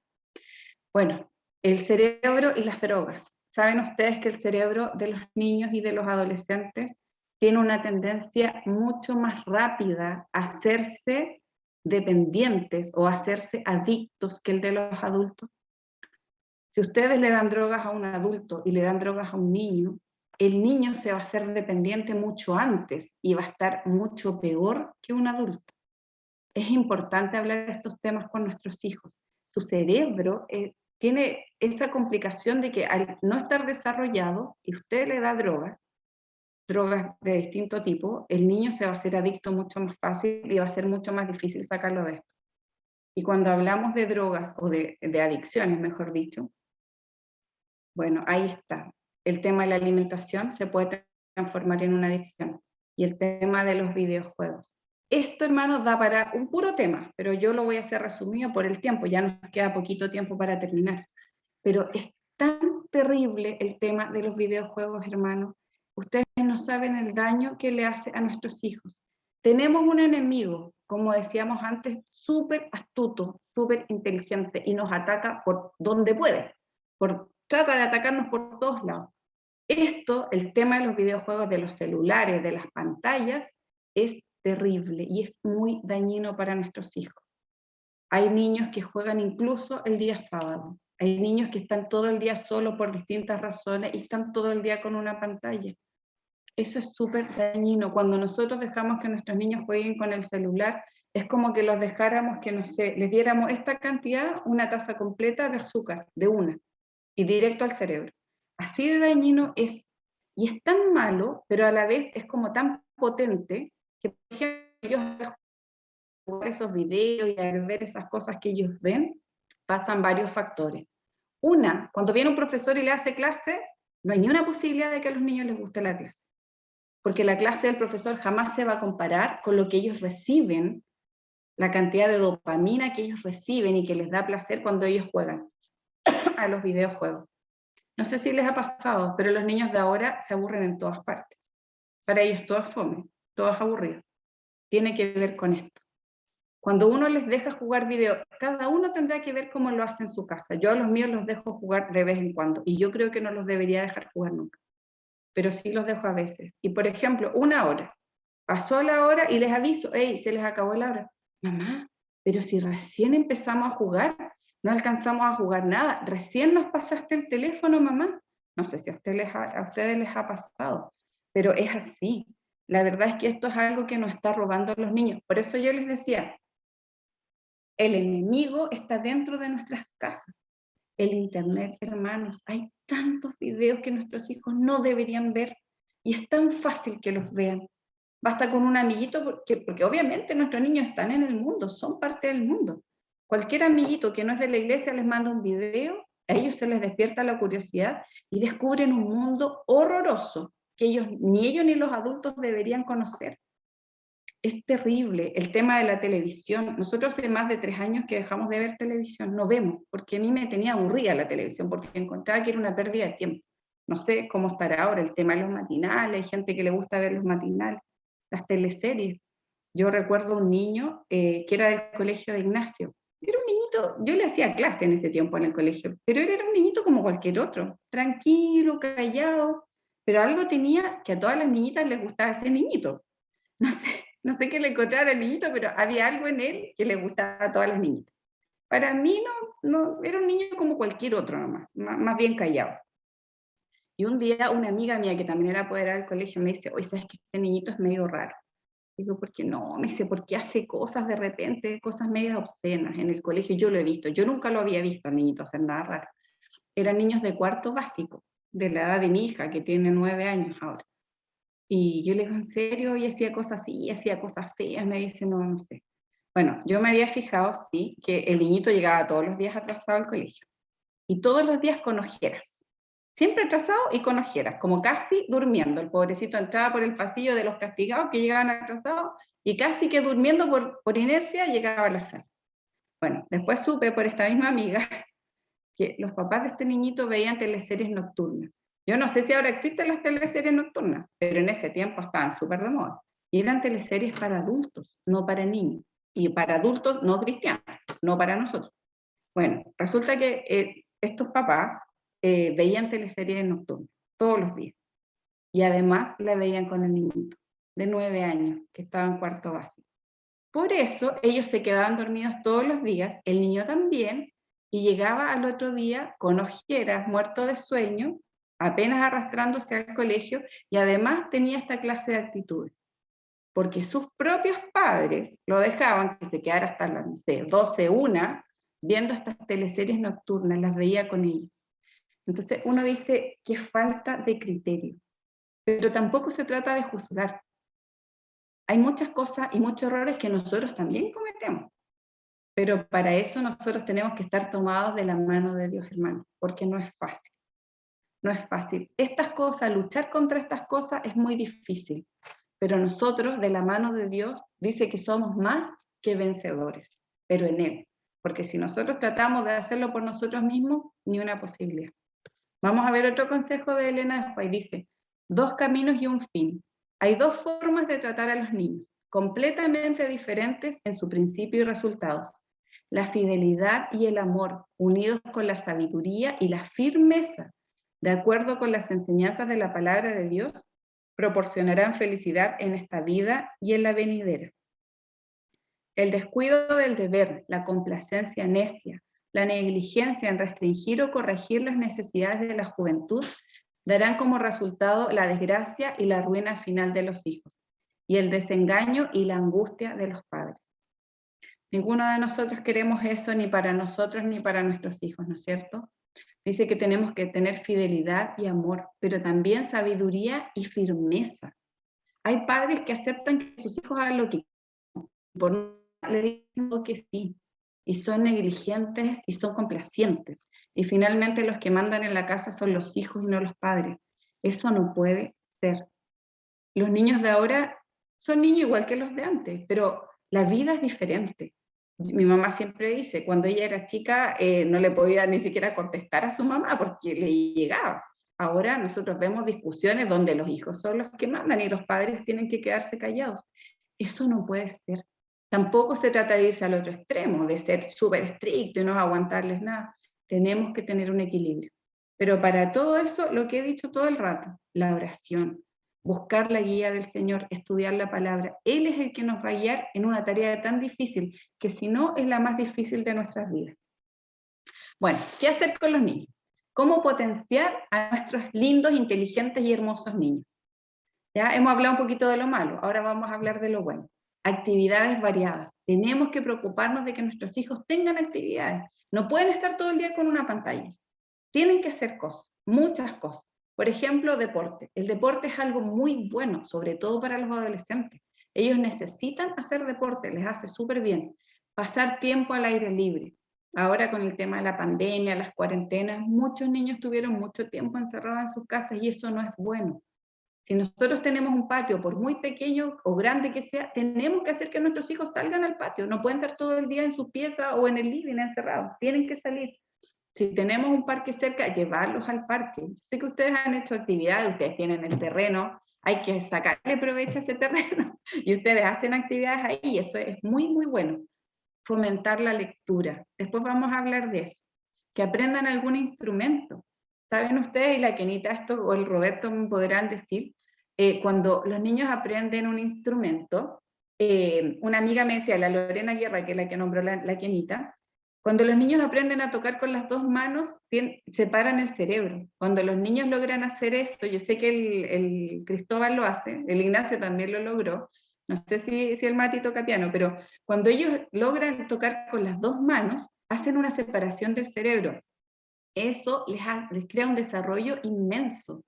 Bueno, el cerebro y las drogas. ¿Saben ustedes que el cerebro de los niños y de los adolescentes tiene una tendencia mucho más rápida a hacerse dependientes o hacerse adictos que el de los adultos? Si ustedes le dan drogas a un adulto y le dan drogas a un niño, el niño se va a hacer dependiente mucho antes y va a estar mucho peor que un adulto. Es importante hablar de estos temas con nuestros hijos. Su cerebro tiene esa complicación de que al no estar desarrollado y usted le da drogas de distinto tipo, el niño se va a hacer adicto mucho más fácil y va a ser mucho más difícil sacarlo de esto. Y cuando hablamos de drogas o de adicciones, mejor dicho, bueno, ahí está. El tema de la alimentación se puede transformar en una adicción. Y el tema de los videojuegos. Esto, hermanos, da para un puro tema, pero yo lo voy a hacer resumido por el tiempo, ya nos queda poquito tiempo para terminar. Pero es tan terrible el tema de los videojuegos, hermanos. Ustedes no saben el daño que le hace a nuestros hijos. Tenemos un enemigo, como decíamos antes, súper astuto, súper inteligente, y nos ataca por donde puede, trata de atacarnos por todos lados. Esto, el tema de los videojuegos, de los celulares, de las pantallas, es terrible y es muy dañino para nuestros hijos. Hay niños que juegan incluso el día sábado. Hay niños que están todo el día solos por distintas razones y están todo el día con una pantalla. Eso es súper dañino. Cuando nosotros dejamos que nuestros niños jueguen con el celular, es como que los dejáramos que, no sé, les diéramos esta cantidad, una taza completa de azúcar, de una, y directo al cerebro. Así de dañino es. Y es tan malo, pero a la vez es como tan potente, que por ejemplo, ellos jugar esos videos y al ver esas cosas que ellos ven, pasan varios factores. Una, cuando viene un profesor y le hace clase, no hay ni una posibilidad de que a los niños les guste la clase, porque la clase del profesor jamás se va a comparar con lo que ellos reciben, la cantidad de dopamina que ellos reciben y que les da placer cuando ellos juegan a los videojuegos. No sé si les ha pasado, pero los niños de ahora se aburren en todas partes. Para ellos todo es fome, todo es aburrido. Tiene que ver con esto. Cuando uno les deja jugar video, cada uno tendrá que ver cómo lo hace en su casa. Yo a los míos los dejo jugar de vez en cuando, y yo creo que no los debería dejar jugar nunca, pero sí los dejo a veces. Y por ejemplo, 1 hora, pasó la hora y les aviso, hey, se les acabó la hora. Mamá, pero si recién empezamos a jugar, no alcanzamos a jugar nada, recién nos pasaste el teléfono, mamá. No sé si a ustedes les ha pasado, pero es así. La verdad es que esto es algo que nos está robando a los niños. Por eso yo les decía, el enemigo está dentro de nuestras casas. El internet, hermanos, hay tantos videos que nuestros hijos no deberían ver y es tan fácil que los vean. Basta con un amiguito, porque obviamente nuestros niños están en el mundo, son parte del mundo. Cualquier amiguito que no es de la iglesia les manda un video, a ellos se les despierta la curiosidad y descubren un mundo horroroso que ni ellos ni los adultos deberían conocer. Es terrible el tema de la televisión. Nosotros hace más de 3 años que dejamos de ver televisión, no vemos, porque a mí me tenía aburrida la televisión, porque encontraba que era una pérdida de tiempo. No sé cómo estará ahora el tema de los matinales, hay gente que le gusta ver los matinales, las teleseries. Yo recuerdo un niño que era del colegio de Ignacio. Era un niñito, yo le hacía clase en ese tiempo en el colegio, pero él era un niñito como cualquier otro, tranquilo, callado, pero algo tenía que a todas las niñitas les gustaba ese niñito. No sé qué le encontraba al niñito, pero había algo en él que le gustaba a todas las niñitas. Para mí no era un niño como cualquier otro nomás, más bien callado. Y un día una amiga mía que también era apoderada del colegio me dice, oye, ¿sabes que este niñito es medio raro? Digo, ¿por qué no? Me dice, ¿por qué hace cosas de repente, cosas medias obscenas en el colegio? Yo lo he visto, yo nunca lo había visto al niñito hacer nada raro. Eran niños de 4º básico, de la edad de mi hija, que tiene 9 años ahora. Y yo le digo, ¿en serio? Y hacía cosas así, hacía cosas feas, me dice, no sé. Bueno, yo me había fijado, sí, que el niñito llegaba todos los días atrasado al colegio. Y todos los días con ojeras. Siempre atrasado y con ojeras, como casi durmiendo. El pobrecito entraba por el pasillo de los castigados que llegaban atrasados y casi que durmiendo por inercia llegaba a la sala. Bueno, después supe por esta misma amiga que los papás de este niñito veían teleseries nocturnas. Yo no sé si ahora existen las teleseries nocturnas, pero en ese tiempo estaban súper de moda. Y eran teleseries para adultos, no para niños. Y para adultos no cristianos, no para nosotros. Bueno, resulta que estos papás veían teleseries nocturnas todos los días. Y además la veían con el niñito de 9 años, que estaba en 4º básico. Por eso ellos se quedaban dormidos todos los días, el niño también, y llegaba al otro día con ojeras, muerto de sueño, apenas arrastrándose al colegio, y además tenía esta clase de actitudes. Porque sus propios padres lo dejaban que se quedara hasta las 12, 1, viendo estas teleseries nocturnas, las veía con ellos. Entonces uno dice, qué falta de criterio. Pero tampoco se trata de juzgar. Hay muchas cosas y muchos errores que nosotros también cometemos. Pero para eso nosotros tenemos que estar tomados de la mano de Dios, hermano, porque no es fácil. No es fácil. Estas cosas, luchar contra estas cosas es muy difícil. Pero nosotros, de la mano de Dios, dice que somos más que vencedores, pero en Él. Porque si nosotros tratamos de hacerlo por nosotros mismos, ni una posibilidad. Vamos a ver otro consejo de Elena después. Dice, 2 caminos y un fin. Hay 2 formas de tratar a los niños, completamente diferentes en su principio y resultados. La fidelidad y el amor, unidos con la sabiduría y la firmeza, de acuerdo con las enseñanzas de la palabra de Dios, proporcionarán felicidad en esta vida y en la venidera. El descuido del deber, la complacencia necia, la negligencia en restringir o corregir las necesidades de la juventud darán como resultado la desgracia y la ruina final de los hijos, y el desengaño y la angustia de los padres. Ninguno de nosotros queremos eso ni para nosotros ni para nuestros hijos, ¿no es cierto? Dice que tenemos que tener fidelidad y amor, pero también sabiduría y firmeza. Hay padres que aceptan que sus hijos hagan lo que quieren, por le dicen todo que sí, y son negligentes y son complacientes. Y finalmente los que mandan en la casa son los hijos y no los padres. Eso no puede ser. Los niños de ahora son niños igual que los de antes, pero la vida es diferente. Mi mamá siempre dice, cuando ella era chica no le podía ni siquiera contestar a su mamá porque le llegaba. Ahora nosotros vemos discusiones donde los hijos son los que mandan y los padres tienen que quedarse callados. Eso no puede ser. Tampoco se trata de irse al otro extremo, de ser súper estricto y no aguantarles nada. Tenemos que tener un equilibrio. Pero para todo eso, lo que he dicho todo el rato, la oración, buscar la guía del Señor, estudiar la palabra. Él es el que nos va a guiar en una tarea tan difícil, que si no es la más difícil de nuestras vidas. Bueno, ¿qué hacer con los niños? ¿Cómo potenciar a nuestros lindos, inteligentes y hermosos niños? Ya hemos hablado un poquito de lo malo, ahora vamos a hablar de lo bueno. Actividades variadas. Tenemos que preocuparnos de que nuestros hijos tengan actividades. No pueden estar todo el día con una pantalla. Tienen que hacer cosas, muchas cosas. Por ejemplo, deporte. El deporte es algo muy bueno, sobre todo para los adolescentes. Ellos necesitan hacer deporte, les hace súper bien. Pasar tiempo al aire libre. Ahora con el tema de la pandemia, las cuarentenas, muchos niños tuvieron mucho tiempo encerrados en sus casas y eso no es bueno. Si nosotros tenemos un patio, por muy pequeño o grande que sea, tenemos que hacer que nuestros hijos salgan al patio. No pueden estar todo el día en su pieza o en el living encerrados. Tienen que salir. Si tenemos un parque cerca, llevarlos al parque. Sé que ustedes han hecho actividades, ustedes tienen el terreno, hay que sacarle provecho a ese terreno y ustedes hacen actividades ahí y eso es muy, muy bueno. Fomentar la lectura. Después vamos a hablar de eso. Que aprendan algún instrumento. ¿Saben ustedes, y la Kenita esto o el Roberto me podrán decir, cuando los niños aprenden un instrumento, una amiga me decía, la Lorena Guerra, que es la que nombró la Kenita, cuando los niños aprenden a tocar con las dos manos, separan el cerebro. Cuando los niños logran hacer esto, yo sé que el Cristóbal lo hace, el Ignacio también lo logró, no sé si el Mati toca piano, pero cuando ellos logran tocar con las dos manos, hacen una separación del cerebro. Eso les crea un desarrollo inmenso.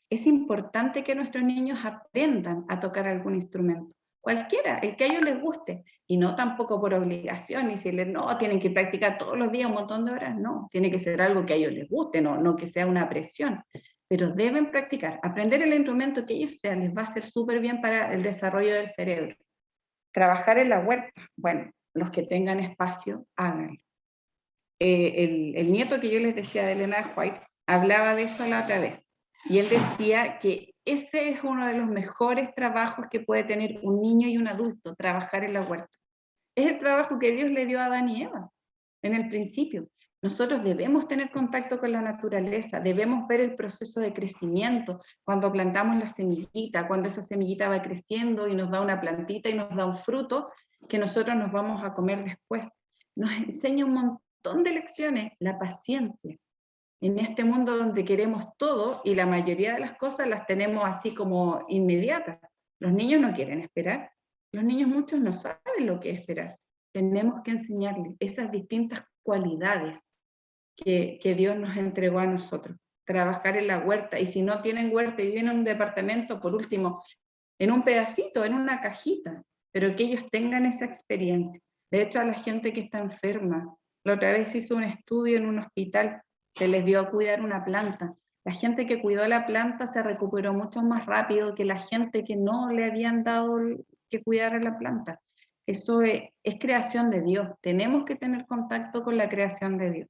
Es importante que nuestros niños aprendan a tocar algún instrumento, cualquiera, el que a ellos les guste, y no tampoco por obligación, y decirles, no, tienen que practicar todos los días un montón de horas, no, tiene que ser algo que a ellos les guste, no que sea una presión, pero deben practicar, aprender el instrumento que ellos sean, les va a hacer súper bien para el desarrollo del cerebro. Trabajar en la huerta, bueno, los que tengan espacio, háganlo. El nieto que yo les decía de Elena White, hablaba de eso la otra vez, y él decía que ese es uno de los mejores trabajos que puede tener un niño y un adulto, trabajar en la huerta. Es el trabajo que Dios le dio a Adán y Eva en el principio. Nosotros debemos tener contacto con la naturaleza, debemos ver el proceso de crecimiento, cuando plantamos la semillita, cuando esa semillita va creciendo y nos da una plantita y nos da un fruto que nosotros nos vamos a comer después. Nos enseña un montón de lecciones, la paciencia. En este mundo donde queremos todo y la mayoría de las cosas las tenemos así como inmediatas. Los niños no quieren esperar. Los niños muchos no saben lo que es esperar. Tenemos que enseñarles esas distintas cualidades que Dios nos entregó a nosotros. Trabajar en la huerta, y si no tienen huerta y viven en un departamento, por último, en un pedacito, en una cajita, pero que ellos tengan esa experiencia. De hecho, a la gente que está enferma, la otra vez hizo un estudio en un hospital, se les dio a cuidar una planta. La gente que cuidó la planta se recuperó mucho más rápido que la gente que no le habían dado que cuidar a la planta. Eso es creación de Dios. Tenemos que tener contacto con la creación de Dios.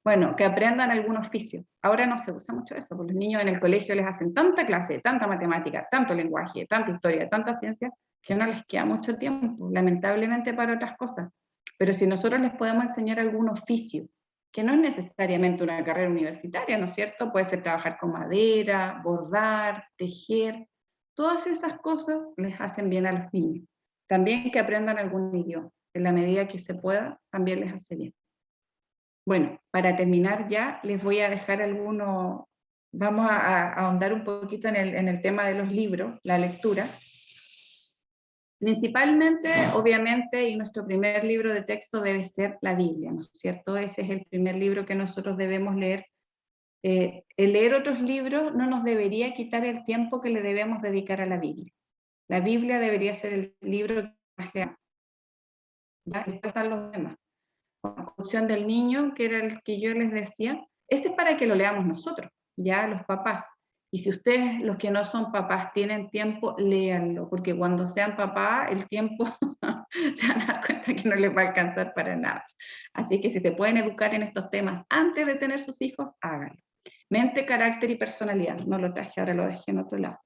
Bueno, que aprendan algún oficio. Ahora no se usa mucho eso, porque los niños en el colegio les hacen tanta clase, tanta matemática, tanto lenguaje, tanta historia, tanta ciencia, que no les queda mucho tiempo, lamentablemente, para otras cosas. Pero si nosotros les podemos enseñar algún oficio, que no es necesariamente una carrera universitaria, ¿no es cierto? Puede ser trabajar con madera, bordar, tejer, todas esas cosas les hacen bien a los niños. También que aprendan algún idioma, en la medida que se pueda, también les hace bien. Bueno, para terminar ya, les voy a dejar algunos, vamos a ahondar un poquito en el tema de los libros, la lectura. Principalmente, obviamente, y nuestro primer libro de texto debe ser la Biblia, ¿no es cierto? Ese es el primer libro que nosotros debemos leer. El leer otros libros no nos debería quitar el tiempo que le debemos dedicar a la Biblia. La Biblia debería ser el libro que más leamos. ¿ya? Después están los demás. La construcción del niño, que era el que yo les decía, ese es para que lo leamos nosotros, ya los papás. Y si ustedes, los que no son papás, tienen tiempo, léanlo, porque cuando sean papás, el tiempo se van a dar cuenta que no les va a alcanzar para nada. Así que si se pueden educar en estos temas antes de tener sus hijos, háganlo. Mente, carácter y personalidad. No lo traje, ahora lo dejé en otro lado.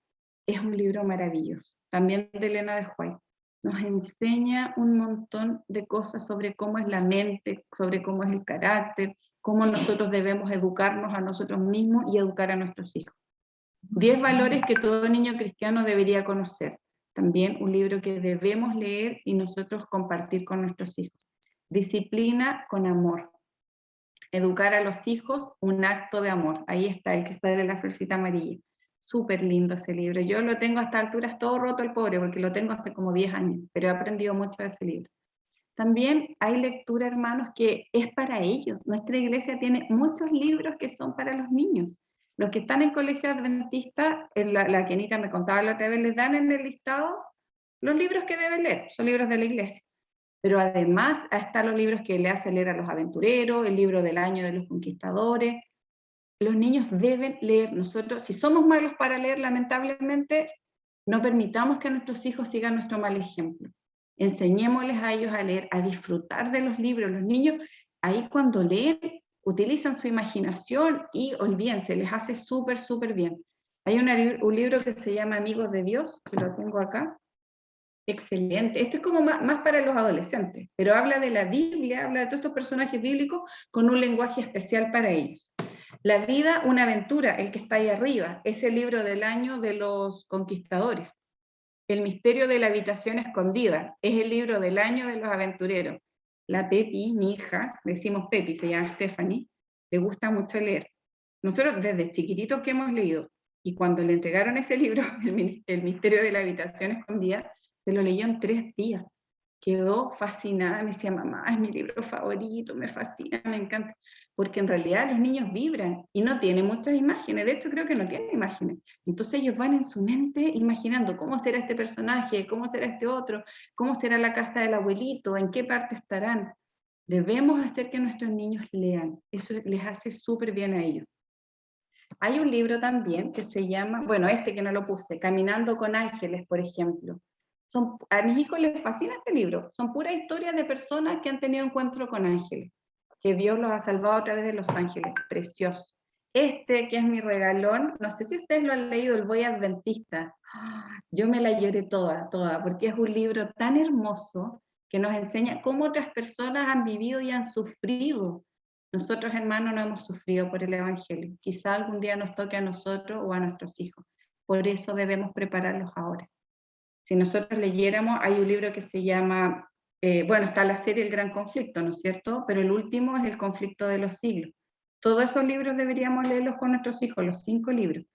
Es un libro maravilloso, también de Elena de White. Nos enseña un montón de cosas sobre cómo es la mente, sobre cómo es el carácter, cómo nosotros debemos educarnos a nosotros mismos y educar a nuestros hijos. 10 valores que todo niño cristiano debería conocer. También un libro que debemos leer y nosotros compartir con nuestros hijos. Disciplina con amor. Educar a los hijos, un acto de amor. Ahí está, el que está de la florcita amarilla. Súper lindo ese libro. Yo lo tengo hasta alturas todo roto el pobre, porque lo tengo hace como 10 años, pero he aprendido mucho de ese libro. También hay lectura, hermanos, que es para ellos. Nuestra iglesia tiene muchos libros que son para los niños. Los que están en colegio adventista, la Kenita me contaba la otra vez, les dan en el listado los libros que deben leer, son libros de la iglesia. Pero además están los libros que le hace leer a los aventureros, el libro del año de los conquistadores. Los niños deben leer. Nosotros, si somos malos para leer, lamentablemente, no permitamos que nuestros hijos sigan nuestro mal ejemplo. Enseñémosles a ellos a leer, a disfrutar de los libros. Los niños, ahí cuando leen, utilizan su imaginación y olvídense, les hace súper, súper bien. Hay un libro que se llama Amigos de Dios, que lo tengo acá. Excelente. Este es como más para los adolescentes, pero habla de la Biblia, habla de todos estos personajes bíblicos con un lenguaje especial para ellos. La vida, una aventura, el que está ahí arriba, es el libro del año de los conquistadores. El misterio de la habitación escondida, es el libro del año de los aventureros. La Pepi, mi hija, decimos Pepi, se llama Stephanie, le gusta mucho leer. Nosotros desde chiquititos que hemos leído, y cuando le entregaron ese libro, el misterio de la habitación escondida, se lo leyó en 3 días. Quedó fascinada, me decía, mamá, es mi libro favorito, me fascina, me encanta. Porque en realidad los niños vibran y no tienen muchas imágenes, de hecho creo que no tienen imágenes. Entonces ellos van en su mente imaginando cómo será este personaje, cómo será este otro, cómo será la casa del abuelito, en qué parte estarán. Debemos hacer que nuestros niños lean, eso les hace súper bien a ellos. Hay un libro también que se llama, bueno, este que no lo puse, Caminando con Ángeles, por ejemplo. A mis hijos les fascina este libro, son puras historias de personas que han tenido encuentro con ángeles, que Dios los ha salvado a través de los ángeles, precioso. Este que es mi regalón, no sé si ustedes lo han leído, El Boy Adventista. Yo me la lloré toda, porque es un libro tan hermoso que nos enseña cómo otras personas han vivido y han sufrido. Nosotros, hermanos, no hemos sufrido por el Evangelio. Quizá algún día nos toque a nosotros o a nuestros hijos. Por eso debemos prepararlos ahora. Si nosotros leyéramos, hay un libro que se llama, bueno, está la serie El Gran Conflicto, ¿no es cierto? Pero el último es El Conflicto de los Siglos. Todos esos libros deberíamos leerlos con nuestros hijos, los 5 libros.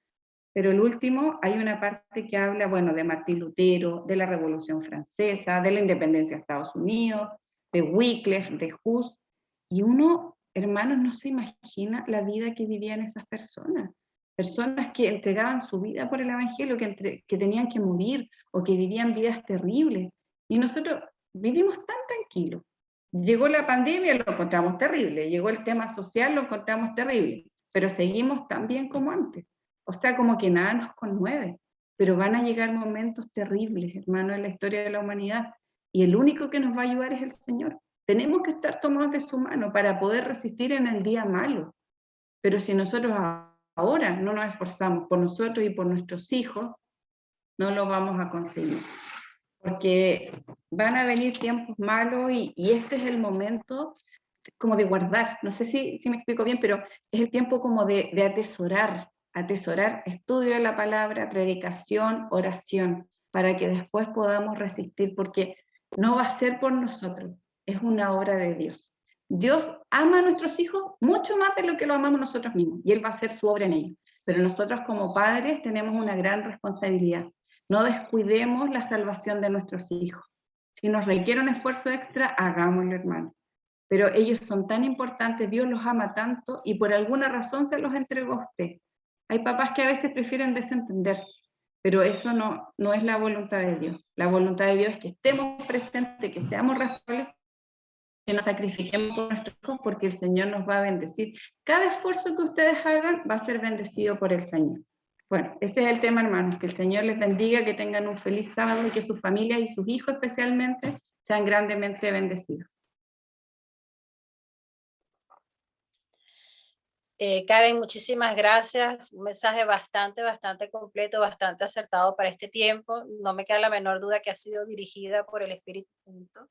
Pero el último, hay una parte que habla, bueno, de Martín Lutero, de la Revolución Francesa, de la independencia de Estados Unidos, de Wycliffe, de Hus, y uno, hermanos, no se imagina la vida que vivían esas personas. Personas que entregaban su vida por el Evangelio, que tenían que morir, o que vivían vidas terribles. Y nosotros vivimos tan tranquilos. Llegó la pandemia, lo encontramos terrible. Llegó el tema social, lo encontramos terrible. Pero seguimos tan bien como antes. O sea, como que nada nos conmueve, pero van a llegar momentos terribles, hermano, en la historia de la humanidad, y el único que nos va a ayudar es el Señor. Tenemos que estar tomados de su mano para poder resistir en el día malo, pero si nosotros ahora no nos esforzamos por nosotros y por nuestros hijos, no lo vamos a conseguir, porque van a venir tiempos malos y este es el momento como de guardar, no sé si me explico bien, pero es el tiempo como de atesorar estudio de la palabra, predicación, oración, para que después podamos resistir, porque no va a ser por nosotros, es una obra de Dios. Dios ama a nuestros hijos mucho más de lo que lo amamos nosotros mismos, y Él va a hacer su obra en ellos. Pero nosotros como padres tenemos una gran responsabilidad. No descuidemos la salvación de nuestros hijos. Si nos requiere un esfuerzo extra, hagámoslo, hermano. Pero ellos son tan importantes, Dios los ama tanto y por alguna razón se los entregó a usted. Hay papás que a veces prefieren desentenderse, pero eso no es la voluntad de Dios. La voluntad de Dios es que estemos presentes, que seamos responsables que nos sacrifiquemos por nuestros hijos porque el Señor nos va a bendecir. Cada esfuerzo que ustedes hagan va a ser bendecido por el Señor. Bueno, ese es el tema, hermanos, que el Señor les bendiga, que tengan un feliz sábado y que sus familias y sus hijos especialmente sean grandemente bendecidos. Karen, muchísimas gracias. Un mensaje bastante completo, bastante acertado para este tiempo. No me queda la menor duda que ha sido dirigida por el Espíritu Santo.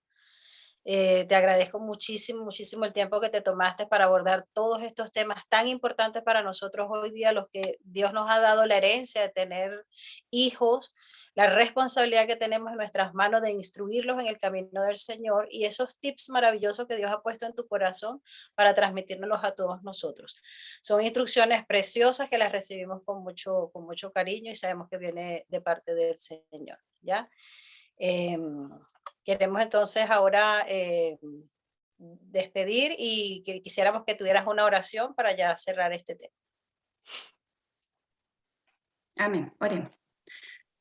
Te agradezco muchísimo el tiempo que te tomaste para abordar todos estos temas tan importantes para nosotros hoy día, los que Dios nos ha dado la herencia de tener hijos, la responsabilidad que tenemos en nuestras manos de instruirlos en el camino del Señor y esos tips maravillosos que Dios ha puesto en tu corazón para transmitírnoslos a todos nosotros. Son instrucciones preciosas que las recibimos con mucho cariño y sabemos que viene de parte del Señor, ¿ya? Queremos entonces ahora despedir y que quisiéramos que tuvieras una oración para ya cerrar este tema. Amén. Oremos.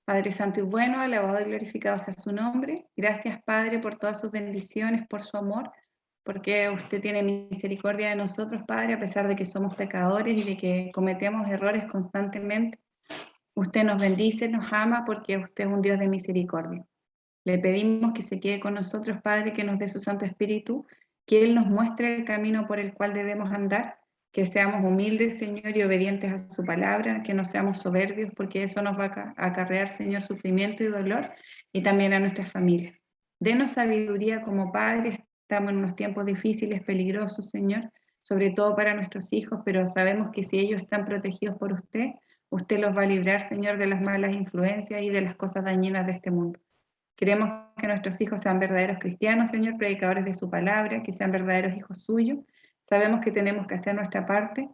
Padre Santo y bueno, alabado y glorificado sea su nombre. Gracias, Padre, por todas sus bendiciones, por su amor, porque usted tiene misericordia de nosotros, Padre, a pesar de que somos pecadores y de que cometemos errores constantemente. Usted nos bendice, nos ama, porque usted es un Dios de misericordia. Le pedimos que se quede con nosotros, Padre, que nos dé su Santo Espíritu, que Él nos muestre el camino por el cual debemos andar, que seamos humildes, Señor, y obedientes a su palabra, que no seamos soberbios, porque eso nos va a acarrear, Señor, sufrimiento y dolor, y también a nuestras familias. Denos sabiduría como padres, estamos en unos tiempos difíciles, peligrosos, Señor, sobre todo para nuestros hijos, pero sabemos que si ellos están protegidos por usted, usted los va a librar, Señor, de las malas influencias y de las cosas dañinas de este mundo. Queremos que nuestros hijos sean verdaderos cristianos, Señor, predicadores de su palabra, que sean verdaderos hijos suyos. Sabemos que tenemos que hacer nuestra parte.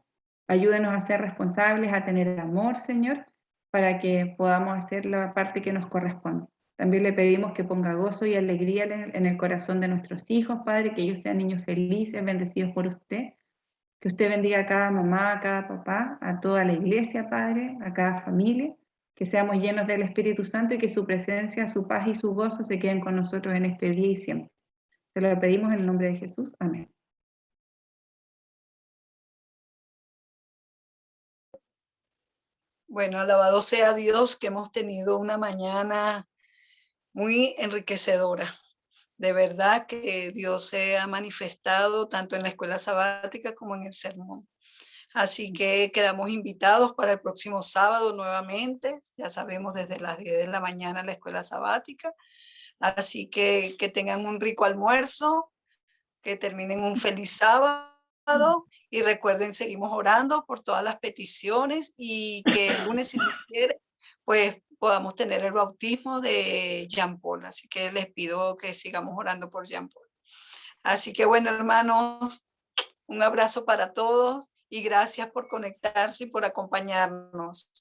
Ayúdenos a ser responsables, a tener amor, Señor, para que podamos hacer la parte que nos corresponde. También le pedimos que ponga gozo y alegría en el corazón de nuestros hijos, Padre, que ellos sean niños felices, bendecidos por usted. Que usted bendiga a cada mamá, a cada papá, a toda la iglesia, Padre, a cada familia. Que seamos llenos del Espíritu Santo y que su presencia, su paz y su gozo se queden con nosotros en este día y siempre. Se lo pedimos en el nombre de Jesús. Amén. Bueno, alabado sea Dios que hemos tenido una mañana muy enriquecedora. De verdad que Dios se ha manifestado tanto en la escuela sabática como en el sermón. Así que quedamos invitados para el próximo sábado nuevamente. Ya sabemos, desde las 10 de la mañana la escuela sabática. Así que tengan un rico almuerzo, que terminen un feliz sábado y recuerden, seguimos orando por todas las peticiones y que el lunes, si Dios quiere, pues podamos tener el bautismo de Jean Paul. Así que les pido que sigamos orando por Jean Paul. Así que bueno, hermanos, un abrazo para todos y gracias por conectarse y por acompañarnos.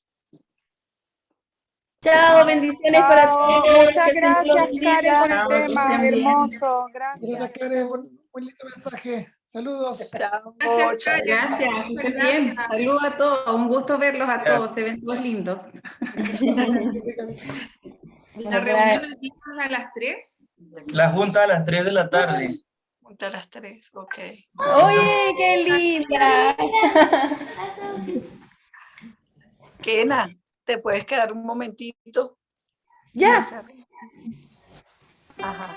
Chao, bendiciones para todos. Muchas gracias, Karen, por el Chao, tema. que estén bien. Hermoso. Gracias, Gracias. Karen, muy lindo mensaje. Saludos. Chao. Gracias, Chao. gracias. Que estén bien. Saludos a todos. Un gusto verlos a todos. Se ven todos lindos. La reunión empieza a las 3. La junta a las 3 de la tarde. Junta a las 3, ok. Oye, qué linda. Kena, ¿te puedes quedar un momentito? Ya. Ajá.